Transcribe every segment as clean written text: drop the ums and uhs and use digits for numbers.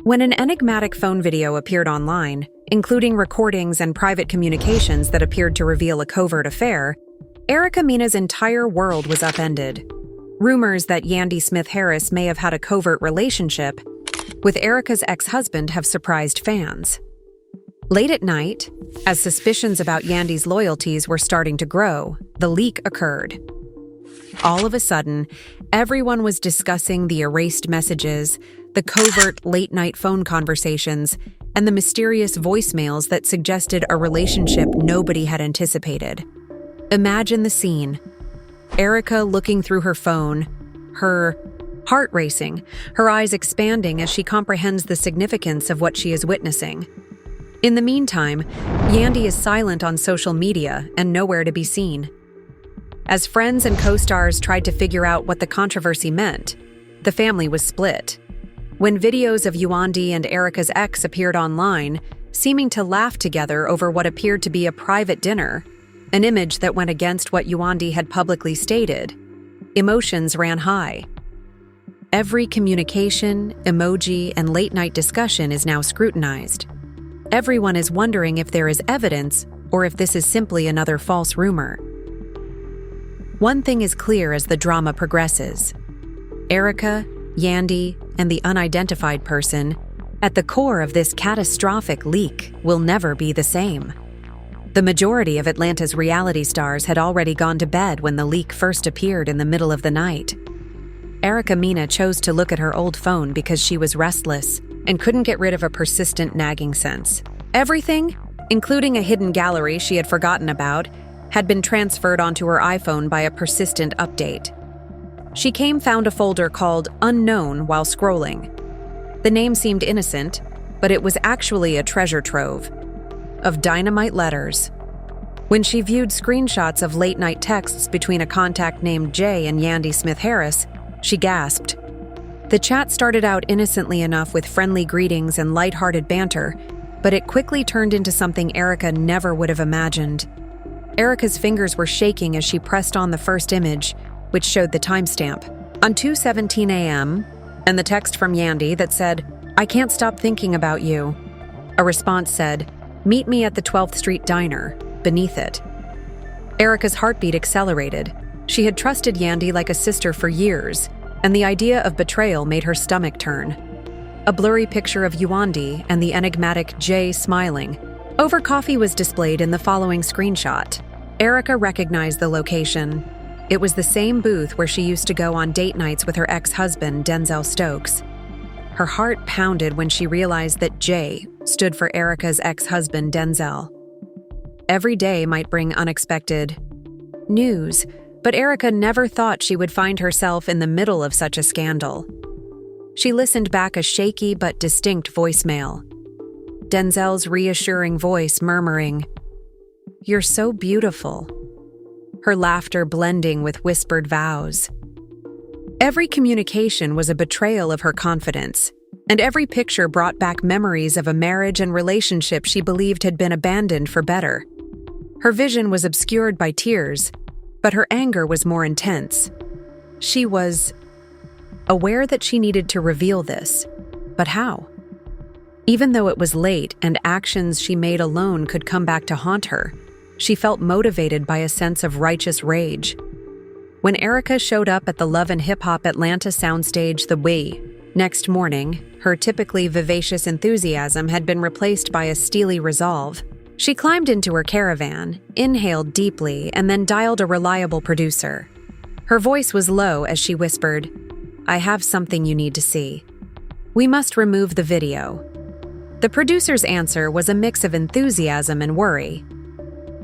When an enigmatic phone video appeared online, including recordings and private communications that appeared to reveal a covert affair, Mena's entire world was upended. Rumors that Yandy Smith Harris may have had a covert relationship with Erica's ex-husband have surprised fans. Late at night, as suspicions about Yandy's loyalties were starting to grow, the leak occurred. All of a sudden, everyone was discussing the erased messages, the covert late-night phone conversations, and the mysterious voicemails that suggested a relationship nobody had anticipated. Imagine the scene. Erica looking through her phone, her heart racing, her eyes expanding as she comprehends the significance of what she is witnessing. In the meantime, Yandy is silent on social media and nowhere to be seen. As friends and co-stars tried to figure out what the controversy meant, the family was split. When videos of Yandy and Erica's ex appeared online, seeming to laugh together over what appeared to be a private dinner, an image that went against what Yandy had publicly stated, emotions ran high. Every communication, emoji, and late-night discussion is now scrutinized. Everyone is wondering if there is evidence or if this is simply another false rumor. One thing is clear as the drama progresses. Erica, Yandy, and the unidentified person, at the core of this catastrophic leak, will never be the same. The majority of Atlanta's reality stars had already gone to bed when the leak first appeared in the middle of the night. Mena chose to look at her old phone because she was restless and couldn't get rid of a persistent nagging sense. Everything, including a hidden gallery she had forgotten about, had been transferred onto her iPhone by a persistent update. She found a folder called Unknown while scrolling. The name seemed innocent, but it was actually a treasure trove of dynamite letters. When she viewed screenshots of late-night texts between a contact named Jay and Yandy Smith Harris, she gasped. The chat started out innocently enough with friendly greetings and lighthearted banter, but it quickly turned into something Erica never would have imagined. Erica's fingers were shaking as she pressed on the first image, which showed the timestamp. On 2:17 a.m., and the text from Yandy that said, "I can't stop thinking about you." A response said, "Meet me at the 12th Street Diner," beneath it. Erica's heartbeat accelerated. She had trusted Yandy like a sister for years, and the idea of betrayal made her stomach turn. A blurry picture of Yandy and the enigmatic Jay smiling over coffee was displayed in the following screenshot. Erica recognized the location. It was the same booth where she used to go on date nights with her ex-husband, Denzel Stokes. Her heart pounded when she realized that Jay stood for Erica's ex-husband, Denzel. Every day might bring unexpected news, but Erica never thought she would find herself in the middle of such a scandal. She listened back a shaky but distinct voicemail. Denzel's reassuring voice murmuring, "You're so beautiful," her laughter blending with whispered vows. Every communication was a betrayal of her confidence, and every picture brought back memories of a marriage and relationship she believed had been abandoned for better. Her vision was obscured by tears, but her anger was more intense. She was aware that she needed to reveal this, but how? Even though it was late and actions she made alone could come back to haunt her, she felt motivated by a sense of righteous rage. When Erica showed up at the Love and Hip Hop Atlanta soundstage next morning, her typically vivacious enthusiasm had been replaced by a steely resolve. She climbed into her caravan, inhaled deeply, and then dialed a reliable producer. Her voice was low as she whispered, "I have something you need to see. We must remove the video." The producer's answer was a mix of enthusiasm and worry.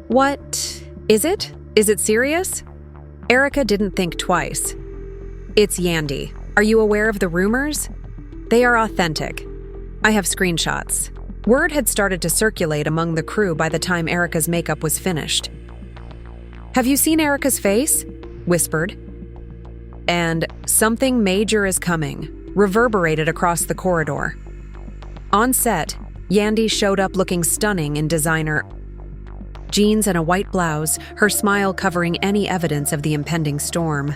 "What is it? Is it serious?" Erica didn't think twice. "It's Yandy. Are you aware of the rumors? They are authentic. I have screenshots." Word had started to circulate among the crew by the time Erica's makeup was finished. "Have you seen Erica's face?" whispered. And "Something major is coming," reverberated across the corridor. On set, Yandy showed up looking stunning in designer jeans and a white blouse, her smile covering any evidence of the impending storm.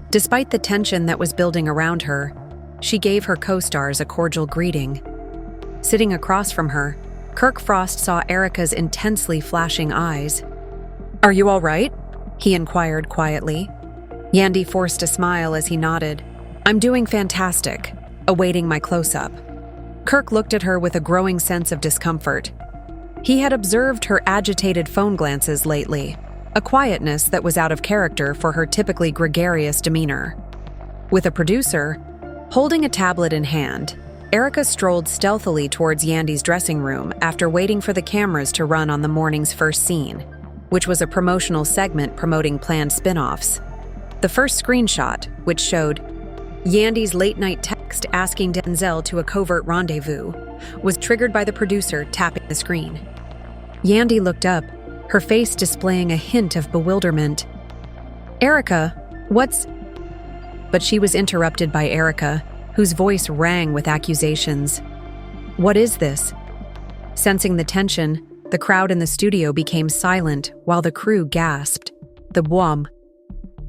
Despite the tension that was building around her, She gave her co-stars a cordial greeting. Sitting across from her, Kirk Frost saw Erica's intensely flashing eyes. "Are you all right?" he inquired quietly. Yandy forced a smile as he nodded. "I'm doing fantastic," awaiting my close-up. Kirk looked at her with a growing sense of discomfort. He had observed her agitated phone glances lately, a quietness that was out of character for her typically gregarious demeanor. With a producer, holding a tablet in hand, Erica strolled stealthily towards Yandy's dressing room after waiting for the cameras to run on the morning's first scene, which was a promotional segment promoting planned spin-offs. The first screenshot, which showed Yandy's late-night text asking Denzel to a covert rendezvous, was triggered by the producer tapping the screen. Yandy looked up, her face displaying a hint of bewilderment. "Erica, what's—" But she was interrupted by Erica, whose voice rang with accusations. "What is this?" Sensing the tension, the crowd in the studio became silent while the crew gasped. The WOM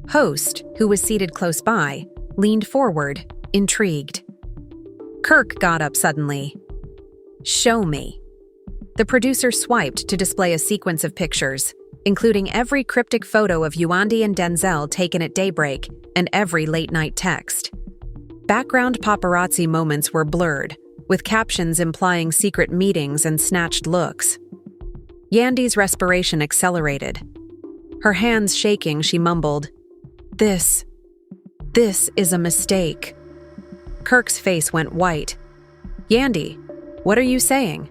host, who was seated close by, leaned forward, intrigued. Kirk got up suddenly. "Show me." The producer swiped to display a sequence of pictures, including every cryptic photo of Yandy and Denzel taken at daybreak and every late-night text. Background paparazzi moments were blurred, with captions implying secret meetings and snatched looks. Yandy's respiration accelerated. Her hands shaking, she mumbled, This is a mistake." Kirk's face went white. "Yandy, what are you saying?"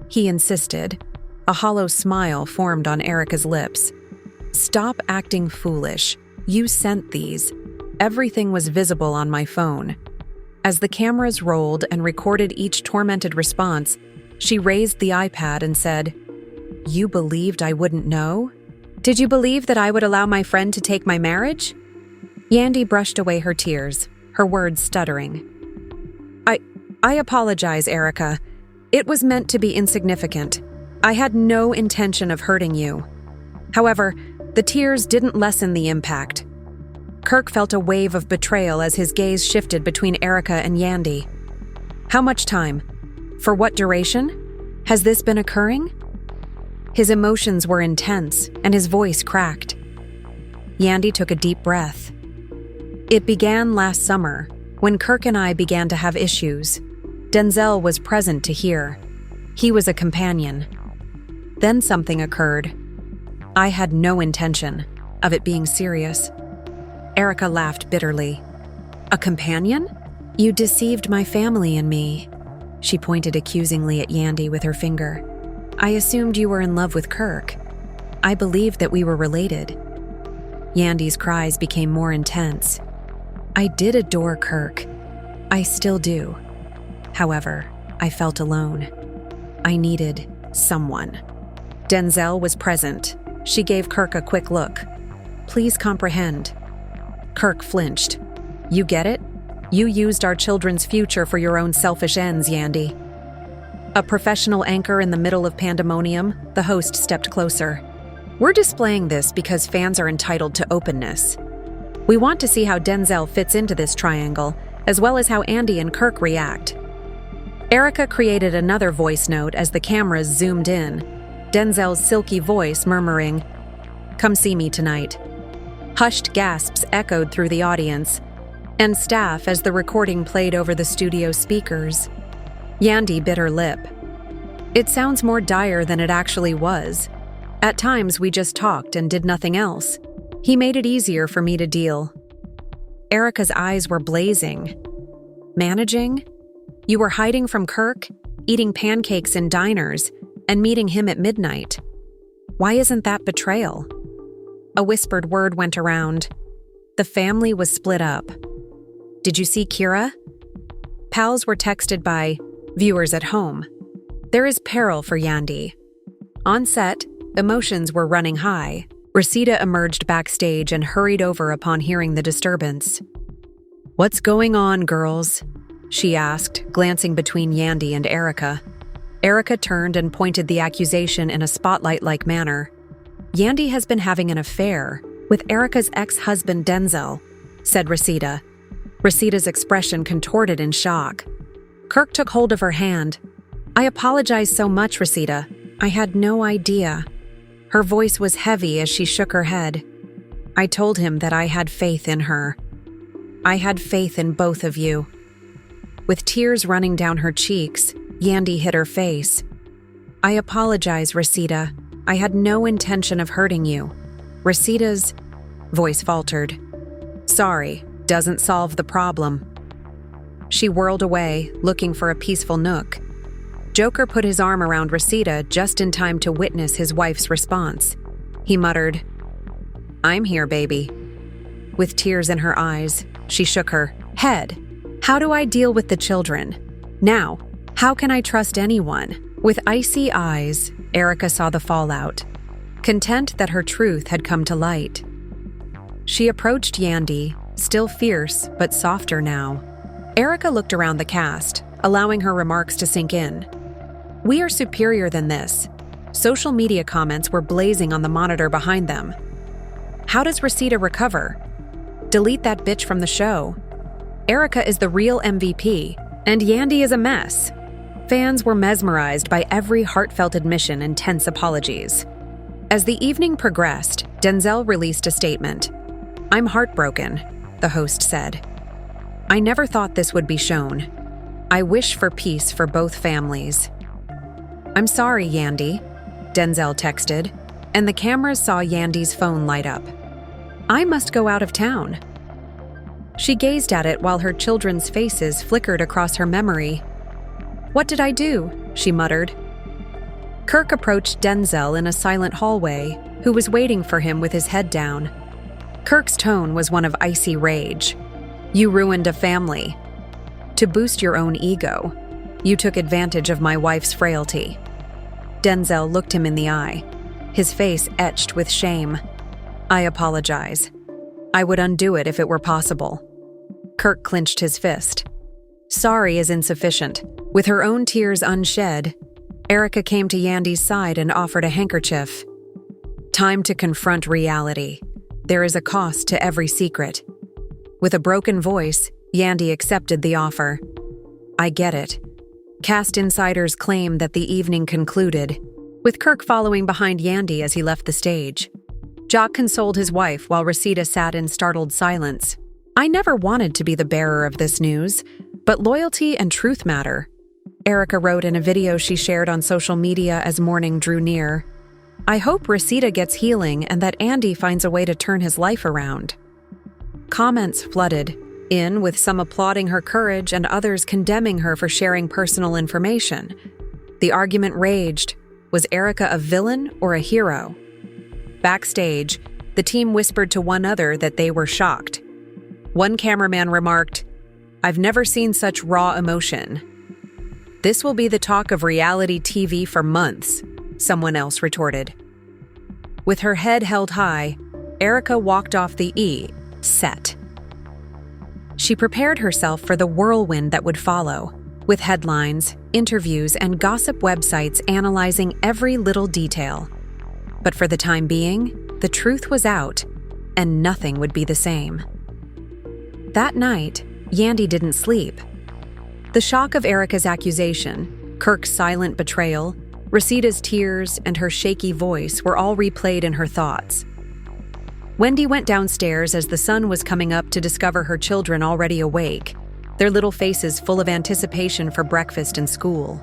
He insisted. A hollow smile formed on Erica's lips. "Stop acting foolish. You sent these. Everything was visible on my phone." As the cameras rolled and recorded each tormented response, she raised the iPad and said, "You believed I wouldn't know? Did you believe that I would allow my friend to take my marriage?" Yandy brushed away her tears, her words stuttering. I apologize, Erica. It was meant to be insignificant. I had no intention of hurting you. However, the tears didn't lessen the impact. Kirk felt a wave of betrayal as his gaze shifted between Erica and Yandy. "How much time? For what duration? Has this been occurring?" His emotions were intense, and his voice cracked. Yandy took a deep breath. "It began last summer, when Kirk and I began to have issues. Denzel was present to hear. He was a companion. Then something occurred. I had no intention of it being serious." Erica laughed bitterly. "A companion? You deceived my family and me." She pointed accusingly at Yandy with her finger. "I assumed you were in love with Kirk. I believed that we were related." Yandy's cries became more intense. "I did adore Kirk. I still do. However, I felt alone. I needed someone." Denzel was present. She gave Kirk a quick look. "Please comprehend." Kirk flinched. "You get it? You used our children's future for your own selfish ends, Yandy." A professional anchor in the middle of pandemonium, the host stepped closer. "We're displaying this because fans are entitled to openness. We want to see how Denzel fits into this triangle, as well as how Andy and Kirk react." Erica created another voice note as the cameras zoomed in, Denzel's silky voice murmuring, "Come see me tonight." Hushed gasps echoed through the audience, and staff as the recording played over the studio speakers. Yandy bit her lip. "It sounds more dire than it actually was. At times we just talked and did nothing else. He made it easier for me to deal." Erica's eyes were blazing. "Managing? You were hiding from Kirk, eating pancakes in diners, and meeting him at midnight. Why isn't that betrayal?" A whispered word went around. The family was split up. "Did you see Kira?" Pals were texted by viewers at home. There is peril for Yandy. On set, emotions were running high. Reseda emerged backstage and hurried over upon hearing the disturbance. "What's going on, girls?" she asked, glancing between Yandy and Erica. Erica turned and pointed the accusation in a spotlight-like manner. "Yandy has been having an affair with Erica's ex-husband Denzel," said Reseda. Rosita's expression contorted in shock. Kirk took hold of her hand. "I apologize so much, Rosita. I had no idea." Her voice was heavy as she shook her head. "I told him that I had faith in her. I had faith in both of you." With tears running down her cheeks, Yandy hid her face. "I apologize, Rosita. I had no intention of hurting you." Rosita's voice faltered. "Sorry, doesn't solve the problem." She whirled away, looking for a peaceful nook. Joker put his arm around Rosita just in time to witness his wife's response. He muttered, "I'm here, baby." With tears in her eyes, she shook her head. "How do I deal with the children? Now, how can I trust anyone?" With icy eyes, Erica saw the fallout, content that her truth had come to light. She approached Yandy, still fierce but softer now. Erica looked around the cast, allowing her remarks to sink in. "We are superior than this." Social media comments were blazing on the monitor behind them. "How does Rosita recover? Delete that bitch from the show. Erica is the real MVP, and Yandy is a mess." Fans were mesmerized by every heartfelt admission and tense apologies. As the evening progressed, Denzel released a statement. "I'm heartbroken," the host said. "I never thought this would be shown. I wish for peace for both families." "I'm sorry, Yandy," Denzel texted, and the cameras saw Yandy's phone light up. "I must go out of town." She gazed at it while her children's faces flickered across her memory. "What did I do?" she muttered. Kirk approached Denzel in a silent hallway, who was waiting for him with his head down. Kirk's tone was one of icy rage. "You ruined a family. To boost your own ego, you took advantage of my wife's frailty." Denzel looked him in the eye, his face etched with shame. "I apologize. I would undo it if it were possible." Kirk clenched his fist. Sorry is insufficient. With her own tears unshed, Erica came to Yandy's side and offered a handkerchief. "Time to confront reality. There is a cost to every secret." With a broken voice, Yandy accepted the offer. "I get it." Cast insiders claim that the evening concluded, with Kirk following behind Yandy as he left the stage. Jock consoled his wife while Rosita sat in startled silence. "I never wanted to be the bearer of this news, but loyalty and truth matter," Erica wrote in a video she shared on social media as morning drew near. "I hope Rosita gets healing and that Andy finds a way to turn his life around." Comments flooded in, with some applauding her courage and others condemning her for sharing personal information. The argument raged. Was Erica a villain or a hero? Backstage, the team whispered to one another that they were shocked. One cameraman remarked, "I've never seen such raw emotion." "This will be the talk of reality TV for months," someone else retorted. With her head held high, Erica walked off the set. She prepared herself for the whirlwind that would follow, with headlines, interviews, and gossip websites analyzing every little detail. But for the time being, the truth was out, and nothing would be the same. That night, Yandy didn't sleep. The shock of Erica's accusation, Kirk's silent betrayal, Rosita's tears, and her shaky voice were all replayed in her thoughts. Wendy went downstairs as the sun was coming up to discover her children already awake, their little faces full of anticipation for breakfast and school.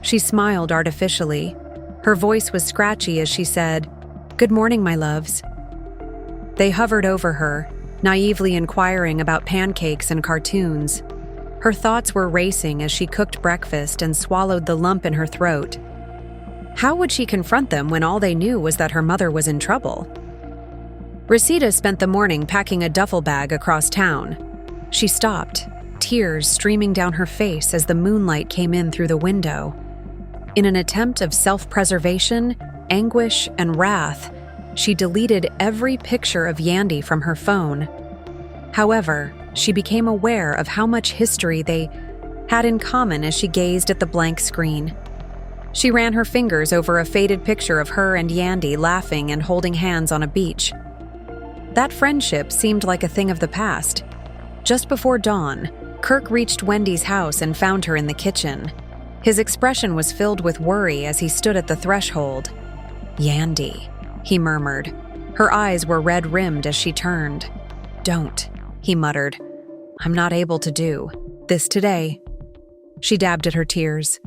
She smiled artificially. Her voice was scratchy as she said, "Good morning, my loves." They hovered over her, naively inquiring about pancakes and cartoons. Her thoughts were racing as she cooked breakfast and swallowed the lump in her throat. How would she confront them when all they knew was that her mother was in trouble? Rosita spent the morning packing a duffel bag across town. She stopped, tears streaming down her face as the moonlight came in through the window. In an attempt of self-preservation, anguish, and wrath, she deleted every picture of Yandy from her phone. However, she became aware of how much history they had in common as she gazed at the blank screen. She ran her fingers over a faded picture of her and Yandy laughing and holding hands on a beach. That friendship seemed like a thing of the past. Just before dawn, Kirk reached Wendy's house and found her in the kitchen. His expression was filled with worry as he stood at the threshold. "Yandy," he murmured. Her eyes were red-rimmed as she turned. "Don't," he muttered. "I'm not able to do this today." She dabbed at her tears.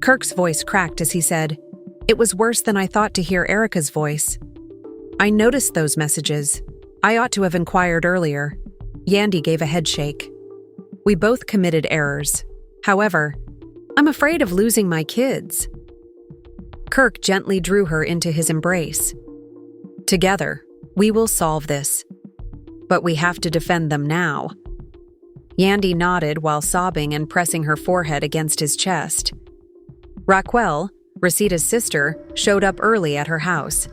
Kirk's voice cracked as he said, "It was worse than I thought to hear Erica's voice. I noticed those messages. I ought to have inquired earlier." Yandy gave a headshake. "We both committed errors. However, I'm afraid of losing my kids." Kirk gently drew her into his embrace. "Together, we will solve this. But we have to defend them now." Yandy nodded while sobbing and pressing her forehead against his chest. Raquel, Rosita's sister, showed up early at her house.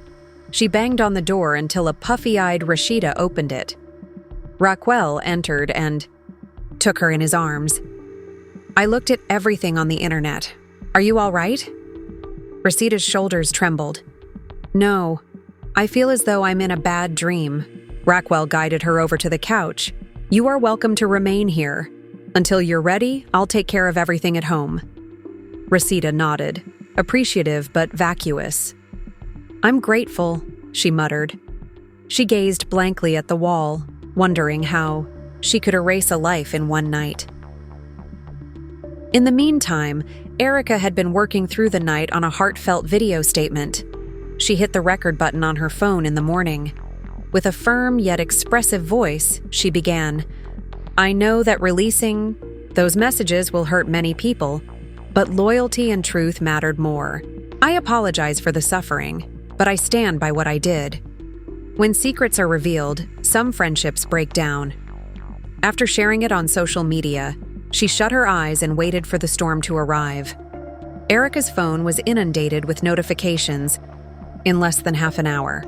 She banged on the door until a puffy-eyed Rashida opened it. Raquel entered and took her in his arms. "I looked at everything on the internet. Are you all right?" Rosita's shoulders trembled. "No, I feel as though I'm in a bad dream." Raquel guided her over to the couch. "You are welcome to remain here. Until you're ready, I'll take care of everything at home." Rosita nodded, appreciative but vacuous. "I'm grateful," she muttered. She gazed blankly at the wall, wondering how she could erase a life in one night. In the meantime, Erica had been working through the night on a heartfelt video statement. She hit the record button on her phone in the morning. With a firm yet expressive voice, she began, "I know that releasing those messages will hurt many people, but loyalty and truth mattered more. I apologize for the suffering, but I stand by what I did. When secrets are revealed, some friendships break down." After sharing it on social media, she shut her eyes and waited for the storm to arrive. Erica's phone was inundated with notifications in less than half an hour.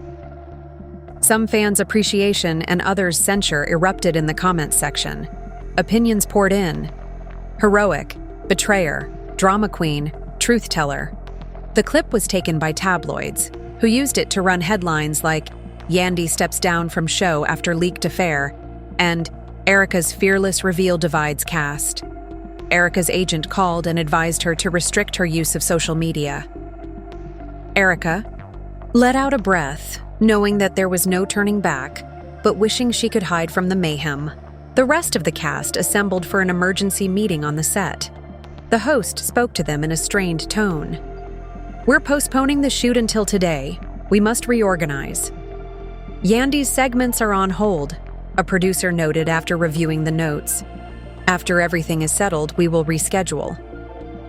Some fans' appreciation and others' censure erupted in the comments section. Opinions poured in. Heroic, betrayer, drama queen, truth teller. The clip was taken by tabloids, who used it to run headlines like "Yandy steps down from show after leaked affair" and "Erica's fearless reveal divides cast." Erica's agent called and advised her to restrict her use of social media. Erica let out a breath, knowing that there was no turning back, but wishing she could hide from the mayhem. The rest of the cast assembled for an emergency meeting on the set. The host spoke to them in a strained tone. "We're postponing the shoot until today. We must reorganize." "Yandy's segments are on hold," a producer noted after reviewing the notes. "After everything is settled, we will reschedule."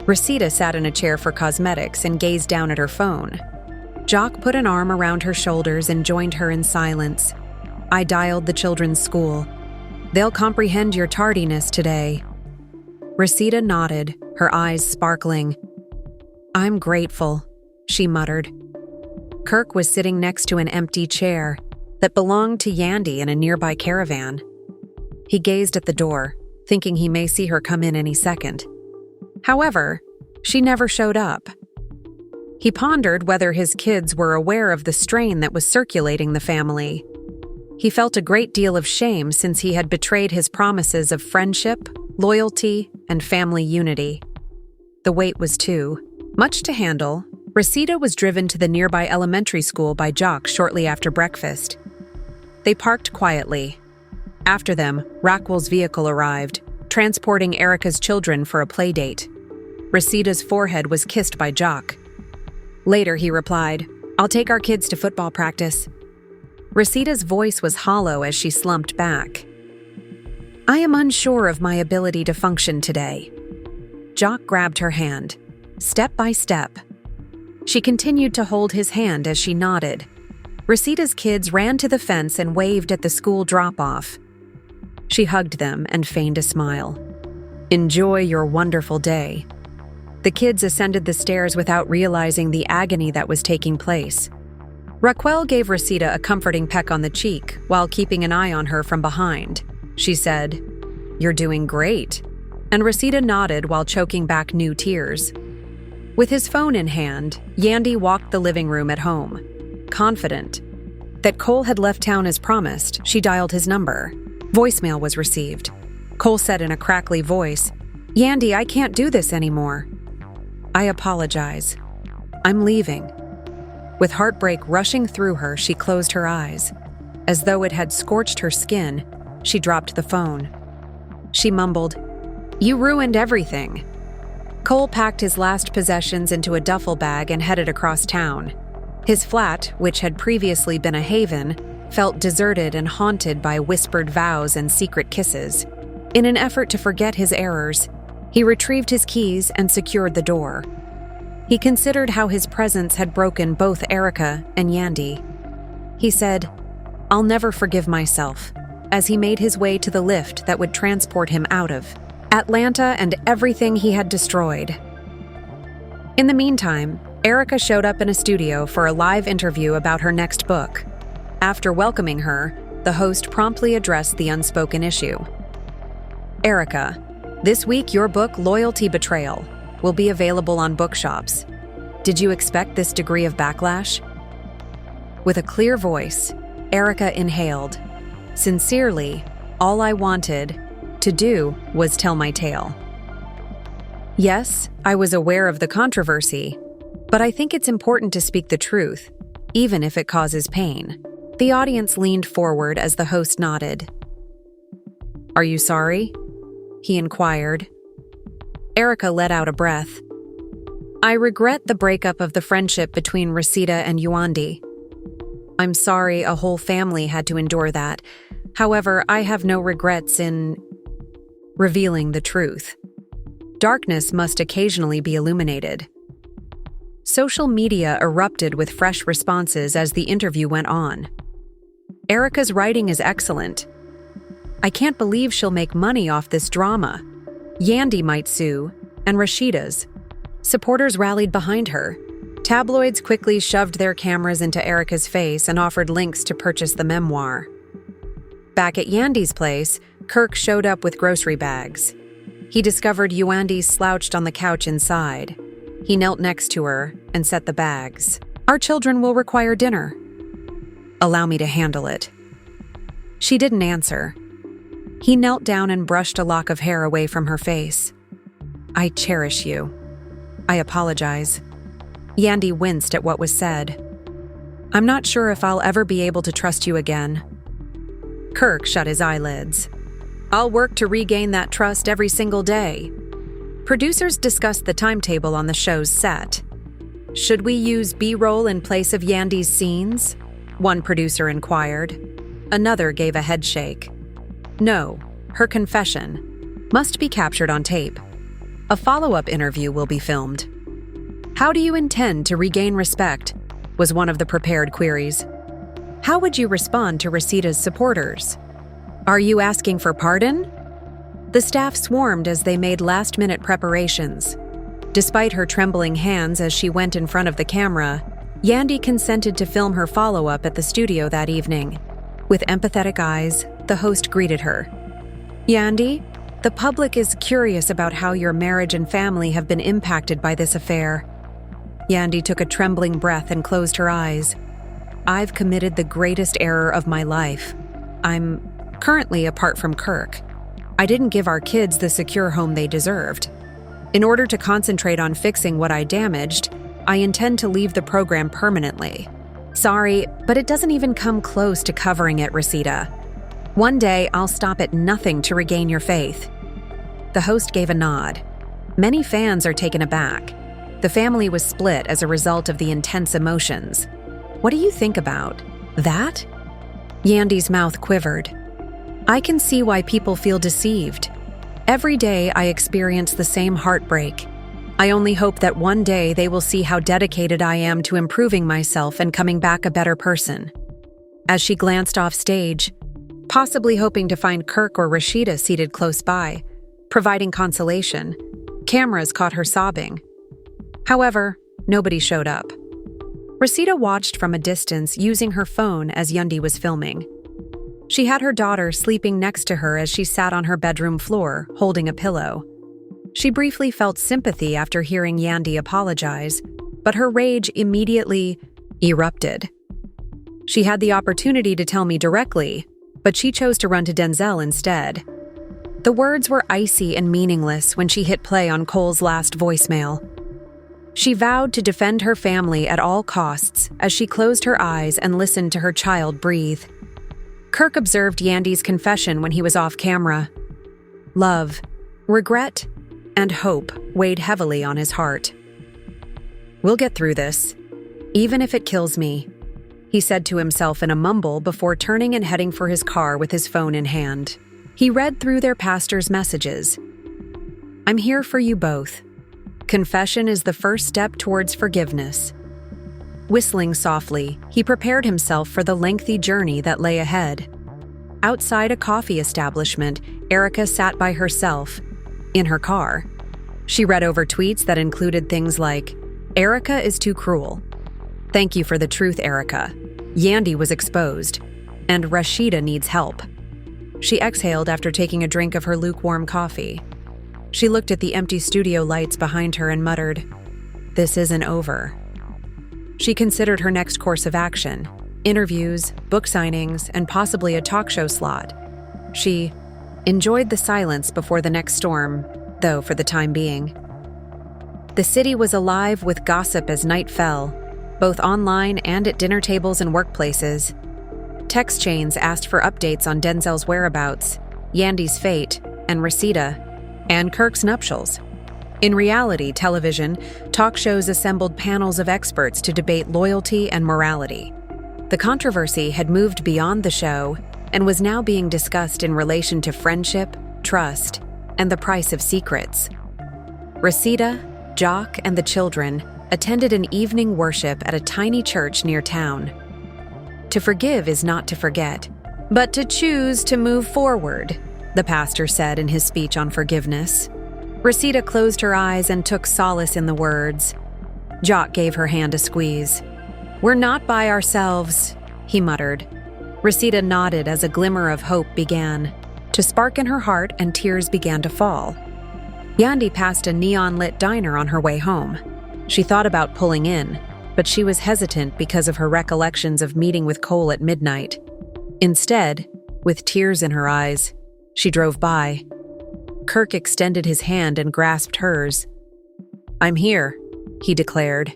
Rosita sat in a chair for cosmetics and gazed down at her phone. Jock put an arm around her shoulders and joined her in silence. "I dialed the children's school. They'll comprehend your tardiness today." Rosita nodded, her eyes sparkling. "I'm grateful," she muttered. Kirk was sitting next to an empty chair that belonged to Yandy in a nearby caravan. He gazed at the door, thinking he may see her come in any second. However, she never showed up. He pondered whether his kids were aware of the strain that was circulating the family. He felt a great deal of shame since he had betrayed his promises of friendship, loyalty, and family unity. The weight was too much to handle. Rosita was driven to the nearby elementary school by Jock shortly after breakfast. They parked quietly. After them, Raquel's vehicle arrived, transporting Erica's children for a play date. Rosita's forehead was kissed by Jock. Later, he replied, "I'll take our kids to football practice." Rosita's voice was hollow as she slumped back. "I am unsure of my ability to function today." Jock grabbed her hand, step by step. She continued to hold his hand as she nodded. Rosita's kids ran to the fence and waved at the school drop-off. She hugged them and feigned a smile. "Enjoy your wonderful day." The kids ascended the stairs without realizing the agony that was taking place. Raquel gave Rosita a comforting peck on the cheek while keeping an eye on her from behind. She said, "You're doing great," and Rosita nodded while choking back new tears. With his phone in hand, Yandy walked the living room at home. Confident that Cole had left town as promised, she dialed his number. Voicemail was received. Cole said in a crackly voice, "Yandy, I can't do this anymore." "I apologize. I'm leaving." With heartbreak rushing through her, she closed her eyes. As though it had scorched her skin, she dropped the phone. She mumbled, "You ruined everything." Cole packed his last possessions into a duffel bag and headed across town. His flat, which had previously been a haven, felt deserted and haunted by whispered vows and secret kisses. In an effort to forget his errors, he retrieved his keys and secured the door. He considered how his presence had broken both Erica and Yandy. He said, "I'll never forgive myself," as he made his way to the lift that would transport him out of Atlanta and everything he had destroyed. In the meantime, Erica showed up in a studio for a live interview about her next book. After welcoming her, the host promptly addressed the unspoken issue. "Erica, this week your book, Loyalty Betrayal, will be available on bookshops. Did you expect this degree of backlash?" With a clear voice, Erica inhaled. "Sincerely, all I wanted to do was tell my tale. Yes, I was aware of the controversy, but I think it's important to speak the truth, even if it causes pain." The audience leaned forward as the host nodded. "Are you sorry?" he inquired. Erica let out a breath. "I regret the breakup of the friendship between Rosita and Yandy. I'm sorry a whole family had to endure that. However, I have no regrets in revealing the truth. Darkness must occasionally be illuminated." Social media erupted with fresh responses as the interview went on. "Erica's writing is excellent. I can't believe she'll make money off this drama. Yandy might sue, and Rashida's." Supporters rallied behind her. Tabloids quickly shoved their cameras into Erica's face and offered links to purchase the memoir. Back at Yandy's place, Kirk showed up with grocery bags. He discovered Yandy slouched on the couch inside. He knelt next to her and set the bags. "Our children will require dinner. Allow me to handle it." She didn't answer. He knelt down and brushed a lock of hair away from her face. "I cherish you. I apologize." Yandy winced at what was said. "I'm not sure if I'll ever be able to trust you again." Kirk shut his eyelids. "I'll work to regain that trust every single day." Producers discussed the timetable on the show's set. "Should we use B-roll in place of Yandy's scenes?" one producer inquired. Another gave a headshake. "No, her confession must be captured on tape. A follow-up interview will be filmed." "How do you intend to regain respect?" was one of the prepared queries. "How would you respond to Rosita's supporters? Are you asking for pardon?" The staff swarmed as they made last-minute preparations. Despite her trembling hands as she went in front of the camera, Yandy consented to film her follow-up at the studio that evening. With empathetic eyes, the host greeted her. "Yandy, the public is curious about how your marriage and family have been impacted by this affair." Yandy took a trembling breath and closed her eyes. "I've committed the greatest error of my life. I'm currently apart from Kirk. I didn't give our kids the secure home they deserved. In order to concentrate on fixing what I damaged, I intend to leave the program permanently. Sorry, but it doesn't even come close to covering it, Rosita. One day, I'll stop at nothing to regain your faith." The host gave a nod. Many fans are taken aback. The family was split as a result of the intense emotions. "What do you think about that?" Yandy's mouth quivered. "I can see why people feel deceived. Every day I experience the same heartbreak. I only hope that one day they will see how dedicated I am to improving myself and coming back a better person." As she glanced off stage, possibly hoping to find Kirk or Rashida seated close by, providing consolation, cameras caught her sobbing. However, nobody showed up. Rosita watched from a distance using her phone as Yandy was filming. She had her daughter sleeping next to her as she sat on her bedroom floor, holding a pillow. She briefly felt sympathy after hearing Yandy apologize, but her rage immediately erupted. "She had the opportunity to tell me directly, but she chose to run to Denzel instead." The words were icy and meaningless when she hit play on Cole's last voicemail. She vowed to defend her family at all costs as she closed her eyes and listened to her child breathe. Kirk observed Yandy's confession when he was off camera. Love, regret, and hope weighed heavily on his heart. "We'll get through this, even if it kills me," he said to himself in a mumble before turning and heading for his car with his phone in hand. He read through their pastor's messages. "I'm here for you both. Confession is the first step towards forgiveness." Whistling softly, he prepared himself for the lengthy journey that lay ahead. Outside a coffee establishment, Erica sat by herself, in her car. She read over tweets that included things like, "Erica is too cruel. Thank you for the truth, Erica. Yandy was exposed. And Rashida needs help." She exhaled after taking a drink of her lukewarm coffee. She looked at the empty studio lights behind her and muttered, "This isn't over." She considered her next course of action: interviews, book signings, and possibly a talk show slot. She enjoyed the silence before the next storm, though for the time being. The city was alive with gossip as night fell, both online and at dinner tables and workplaces. Text chains asked for updates on Denzel's whereabouts, Yandy's fate, and Rashida, and Kirk's nuptials. In reality television, talk shows assembled panels of experts to debate loyalty and morality. The controversy had moved beyond the show and was now being discussed in relation to friendship, trust, and the price of secrets. Rashida, Jock, and the children attended an evening worship at a tiny church near town. To forgive is not to forget, but to choose to move forward, the pastor said in his speech on forgiveness. Rashida closed her eyes and took solace in the words. Jock gave her hand a squeeze. "We're not by ourselves," he muttered. Rashida nodded as a glimmer of hope began to spark in her heart and tears began to fall. Yandy passed a neon-lit diner on her way home. She thought about pulling in, but she was hesitant because of her recollections of meeting with Cole at midnight. Instead, with tears in her eyes, she drove by. Kirk extended his hand and grasped hers. "I'm here," he declared.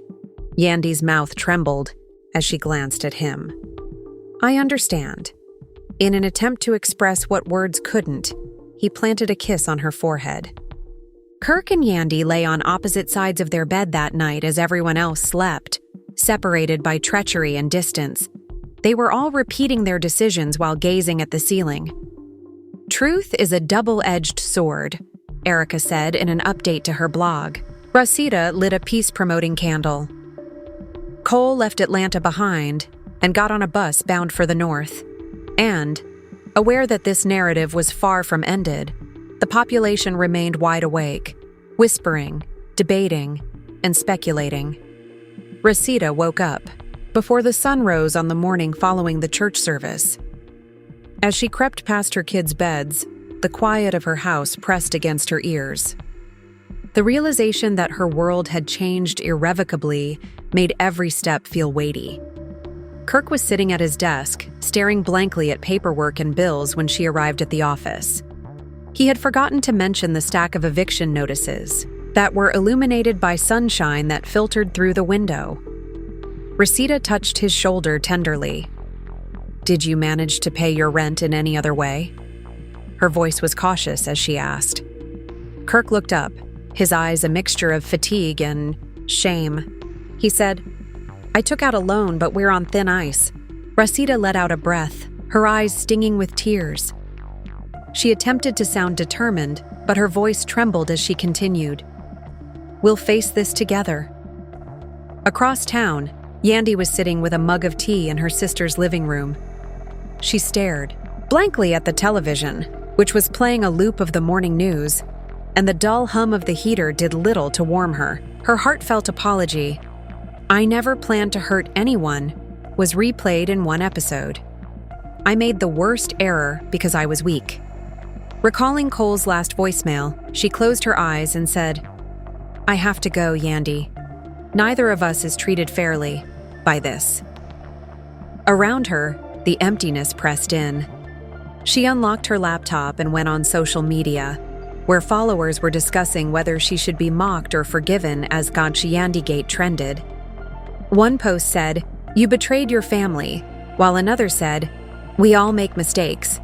Yandy's mouth trembled as she glanced at him. "I understand." In an attempt to express what words couldn't, he planted a kiss on her forehead. Kirk and Yandy lay on opposite sides of their bed that night as everyone else slept, separated by treachery and distance. They were all repeating their decisions while gazing at the ceiling. "Truth is a double-edged sword," Erica said in an update to her blog. Rashida lit a peace-promoting candle. Cole left Atlanta behind and got on a bus bound for the north. And, aware that this narrative was far from ended, the population remained wide awake, whispering, debating, and speculating. Rashida woke up before the sun rose on the morning following the church service. As she crept past her kids' beds, the quiet of her house pressed against her ears. The realization that her world had changed irrevocably made every step feel weighty. Kirk was sitting at his desk, staring blankly at paperwork and bills when she arrived at the office. He had forgotten to mention the stack of eviction notices that were illuminated by sunshine that filtered through the window. Rashida touched his shoulder tenderly. "Did you manage to pay your rent in any other way?" Her voice was cautious as she asked. Kirk looked up, his eyes a mixture of fatigue and shame. He said, "I took out a loan, but we're on thin ice." Rashida let out a breath, her eyes stinging with tears. She attempted to sound determined, but her voice trembled as she continued. "We'll face this together." Across town, Yandy was sitting with a mug of tea in her sister's living room. She stared blankly at the television, which was playing a loop of the morning news, and the dull hum of the heater did little to warm her. Her heartfelt apology, "I never planned to hurt anyone," was replayed in one episode. "I made the worst error because I was weak." Recalling Cole's last voicemail, she closed her eyes and said, "I have to go, Yandy. Neither of us is treated fairly by this." Around her, the emptiness pressed in. She unlocked her laptop and went on social media, where followers were discussing whether she should be mocked or forgiven as Yandygate trended. One post said, "You betrayed your family," while another said, "We all make mistakes."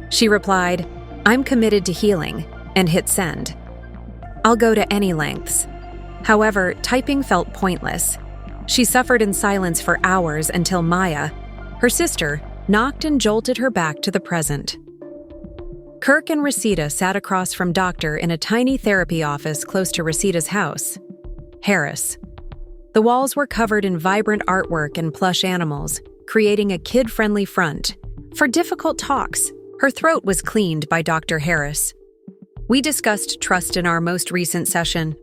She replied, "I'm committed to healing," and hit send. "I'll go to any lengths." However, typing felt pointless. She suffered in silence for hours until Maya, her sister, knocked and jolted her back to the present. Kirk and Rosita sat across from Doctor in a tiny therapy office close to Rosita's house. Harris. The walls were covered in vibrant artwork and plush animals, creating a kid-friendly front. For difficult talks, her throat was cleaned by Dr. Harris. We discussed trust in our most recent session.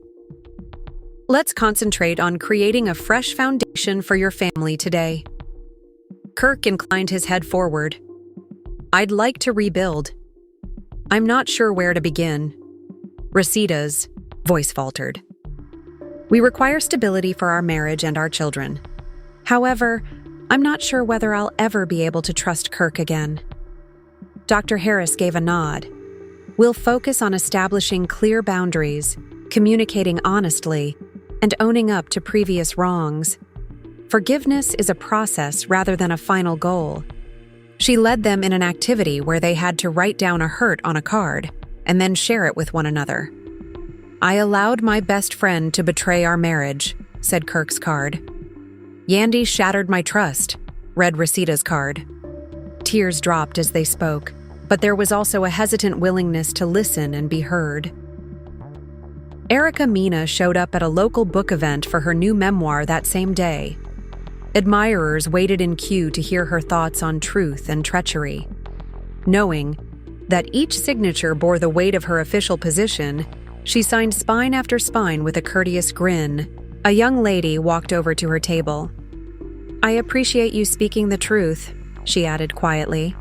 Let's concentrate on creating a fresh foundation for your family today. Kirk inclined his head forward. I'd like to rebuild. I'm not sure where to begin. Rosita's voice faltered. We require stability for our marriage and our children. However, I'm not sure whether I'll ever be able to trust Kirk again. Dr. Harris gave a nod. We'll focus on establishing clear boundaries, communicating honestly, and owning up to previous wrongs. Forgiveness is a process rather than a final goal. She led them in an activity where they had to write down a hurt on a card and then share it with one another. I allowed my best friend to betray our marriage, said Kirk's card. Yandy shattered my trust, read Rosita's card. Tears dropped as they spoke, but there was also a hesitant willingness to listen and be heard. Mena showed up at a local book event for her new memoir that same day. Admirers waited in queue to hear her thoughts on truth and treachery. Knowing that each signature bore the weight of her official position, she signed spine after spine with a courteous grin. A young lady walked over to her table. I appreciate you speaking the truth, she added quietly.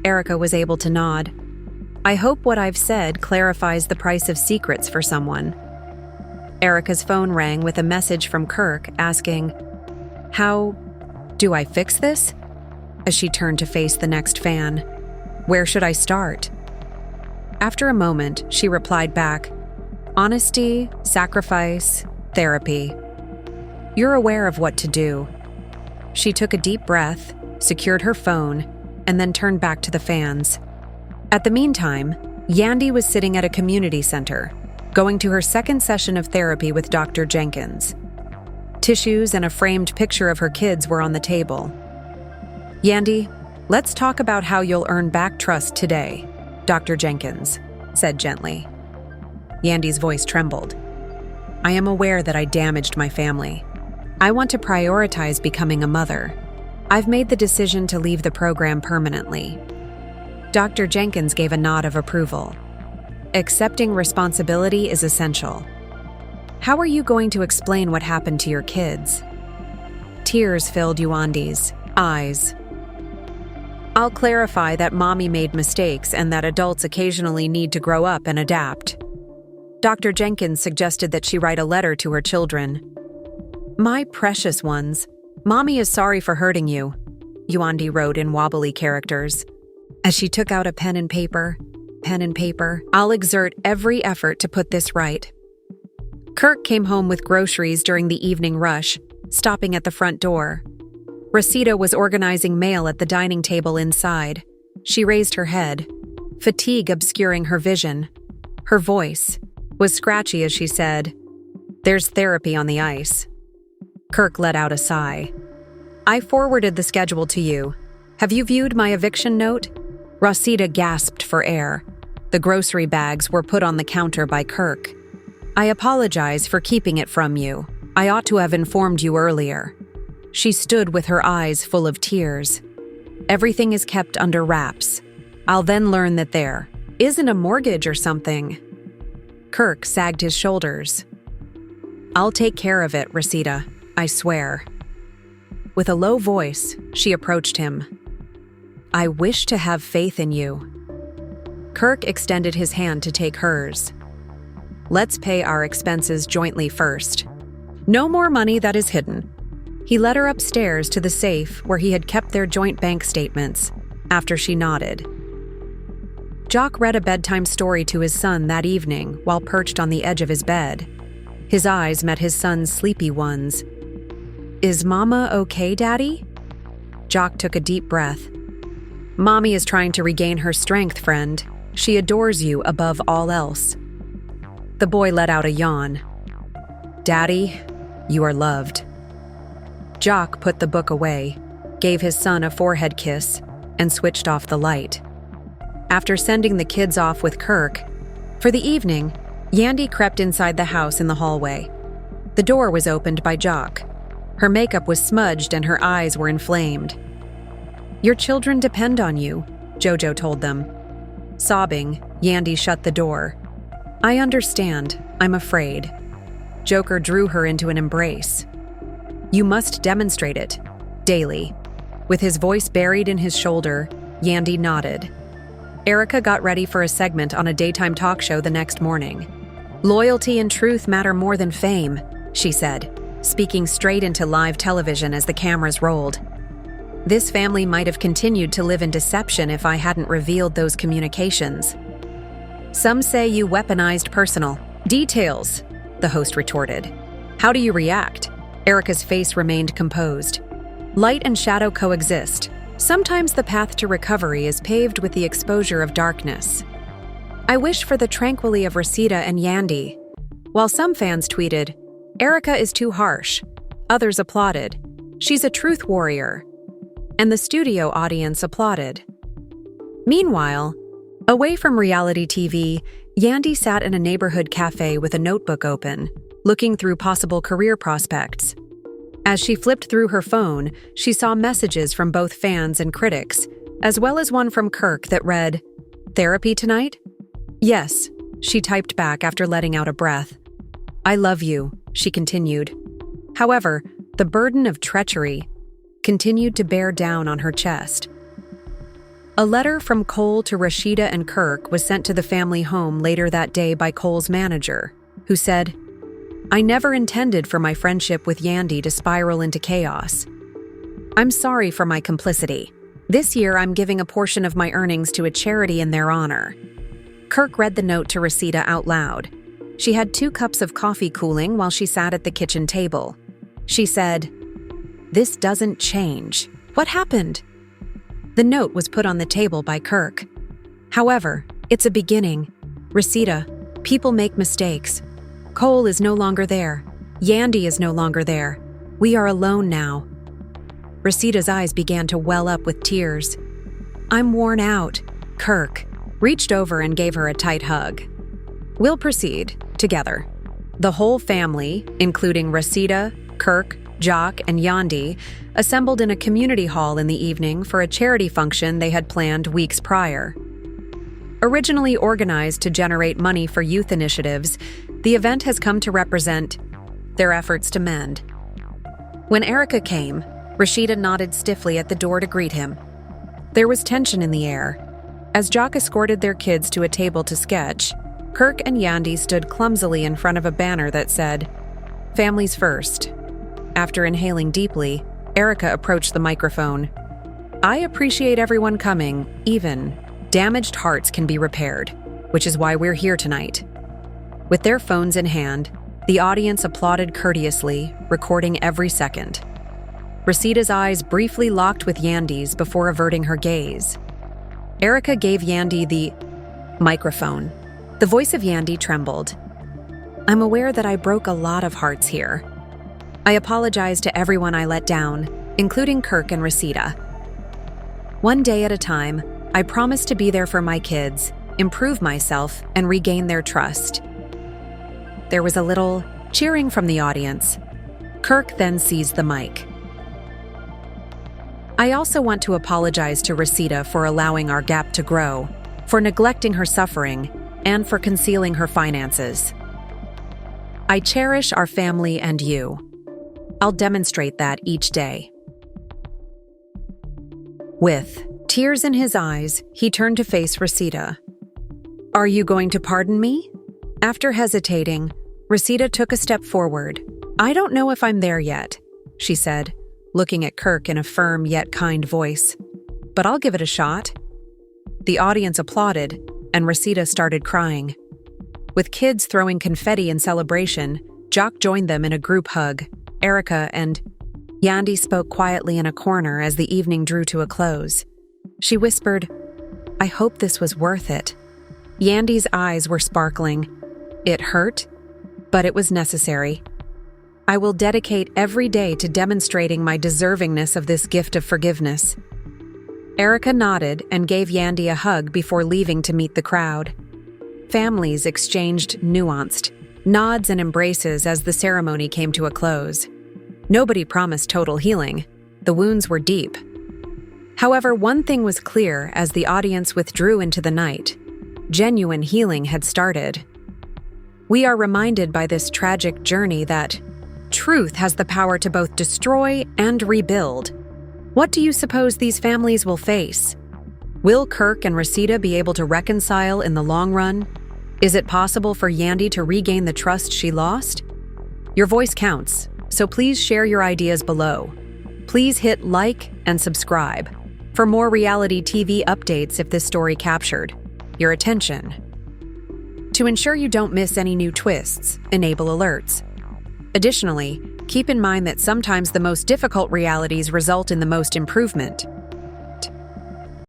Erica was able to nod. I hope what I've said clarifies the price of secrets for someone. Erica's phone rang with a message from Kirk asking, How do I fix this? As she turned to face the next fan. Where should I start? After a moment, she replied back, Honesty, sacrifice, therapy. You're aware of what to do. She took a deep breath, secured her phone, and then turned back to the fans. At the meantime, Yandy was sitting at a community center, going to her second session of therapy with Dr. Jenkins. Tissues and a framed picture of her kids were on the table. Yandy, let's talk about how you'll earn back trust today, Dr. Jenkins said gently. Yandy's voice trembled. I am aware that I damaged my family. I want to prioritize becoming a mother. I've made the decision to leave the program permanently. Dr. Jenkins gave a nod of approval. Accepting responsibility is essential. How are you going to explain what happened to your kids? Tears filled Yandy's eyes. I'll clarify that mommy made mistakes and that adults occasionally need to grow up and adapt. Dr. Jenkins suggested that she write a letter to her children. My precious ones, Mommy is sorry for hurting you, Yandy wrote in wobbly characters. As she took out a pen and paper, I'll exert every effort to put this right. Kirk came home with groceries during the evening rush, stopping at the front door. Rosita was organizing mail at the dining table inside. She raised her head, fatigue obscuring her vision. Her voice was scratchy as she said, There's therapy on the ice. Kirk let out a sigh. I forwarded the schedule to you. Have you viewed my eviction note? Rosita gasped for air. The grocery bags were put on the counter by Kirk. I apologize for keeping it from you. I ought to have informed you earlier. She stood with her eyes full of tears. Everything is kept under wraps. I'll then learn that there isn't a mortgage or something. Kirk sagged his shoulders. I'll take care of it, Rosita. I swear. With a low voice, she approached him. I wish to have faith in you. Kirk extended his hand to take hers. Let's pay our expenses jointly first. No more money that is hidden. He led her upstairs to the safe where he had kept their joint bank statements. After she nodded, Jock read a bedtime story to his son that evening while perched on the edge of his bed. His eyes met his son's sleepy ones. "Is Mama okay, Daddy?" Jock took a deep breath. "Mommy is trying to regain her strength, friend. She adores you above all else." The boy let out a yawn. "Daddy, you are loved." Jock put the book away, gave his son a forehead kiss, and switched off the light. After sending the kids off with Kirk, for the evening, Yandy crept inside the house in the hallway. The door was opened by Jock. Her makeup was smudged and her eyes were inflamed. "Your children depend on you," Jojo told them. Sobbing, Yandy shut the door. "I understand. I'm afraid." Joker drew her into an embrace. "You must demonstrate it, daily." With his voice buried in his shoulder, Yandy nodded. Erica got ready for a segment on a daytime talk show the next morning. "Loyalty and truth matter more than fame," she said, speaking straight into live television as the cameras rolled. "This family might have continued to live in deception if I hadn't revealed those communications." "Some say you weaponized personal details," the host retorted. "How do you react?" Erica's face remained composed. "Light and shadow coexist. Sometimes the path to recovery is paved with the exposure of darkness. I wish for the tranquility of Rosita and Yandy." While some fans tweeted, "Erica is too harsh," others applauded, "She's a truth warrior." And the studio audience applauded. Meanwhile, away from reality TV, Yandy sat in a neighborhood cafe with a notebook open, looking through possible career prospects. As she flipped through her phone, she saw messages from both fans and critics, as well as one from Kirk that read, "Therapy tonight?" "Yes," she typed back after letting out a breath. "I love you," she continued. However, the burden of treachery continued to bear down on her chest. A letter from Cole to Rashida and Kirk was sent to the family home later that day by Cole's manager, who said, "I never intended for my friendship with Yandy to spiral into chaos. I'm sorry for my complicity. This year I'm giving a portion of my earnings to a charity in their honor." Kirk read the note to Rosita out loud. She had 2 cups of coffee cooling while she sat at the kitchen table. She said, "This doesn't change. What happened?" The note was put on the table by Kirk. "However, it's a beginning. Rosita, people make mistakes. Cole is no longer there. Yandy is no longer there. We are alone now." Rosita's eyes began to well up with tears. "I'm worn out." Kirk reached over and gave her a tight hug. "We'll proceed, together." The whole family, including Rosita, Kirk, Jock, and Yandy, assembled in a community hall in the evening for a charity function they had planned weeks prior. Originally organized to generate money for youth initiatives, the event has come to represent their efforts to mend. When Erica came, Rashida nodded stiffly at the door to greet him. There was tension in the air. As Jock escorted their kids to a table to sketch, Kirk and Yandy stood clumsily in front of a banner that said, "Families First." After inhaling deeply, Erica approached the microphone. "I appreciate everyone coming, even damaged hearts can be repaired, which is why we're here tonight." With their phones in hand, the audience applauded courteously, recording every second. Rosita's eyes briefly locked with Yandy's before averting her gaze. Erica gave Yandy the microphone. The voice of Yandy trembled. "I'm aware that I broke a lot of hearts here. I apologize to everyone I let down, including Kirk and Rosita. One day at a time, I promise to be there for my kids, improve myself, and regain their trust." There was a little cheering from the audience. Kirk then seized the mic. "I also want to apologize to Rosita for allowing our gap to grow, for neglecting her suffering, and for concealing her finances. I cherish our family and you. I'll demonstrate that each day." With tears in his eyes, he turned to face Rosita. "Are you going to pardon me?" After hesitating, Rosita took a step forward. "I don't know if I'm there yet," she said, looking at Kirk in a firm yet kind voice. "But I'll give it a shot." The audience applauded, and Rosita started crying. With kids throwing confetti in celebration, Jock joined them in a group hug. Erica and Yandy spoke quietly in a corner as the evening drew to a close. She whispered, "I hope this was worth it." Yandy's eyes were sparkling. It hurt, but it was necessary. "I will dedicate every day to demonstrating my deservingness of this gift of forgiveness." Erica nodded and gave Yandy a hug before leaving to meet the crowd. Families exchanged nuanced nods and embraces as the ceremony came to a close. Nobody promised total healing. The wounds were deep. However, one thing was clear as the audience withdrew into the night. Genuine healing had started. We are reminded by this tragic journey that truth has the power to both destroy and rebuild. What do you suppose these families will face? Will Kirk and Rosita be able to reconcile in the long run? Is it possible for Yandy to regain the trust she lost? Your voice counts, so please share your ideas below. Please hit like and subscribe for more reality TV updates if this story captured your attention. To ensure you don't miss any new twists, enable alerts. Additionally, keep in mind that sometimes the most difficult realities result in the most improvement.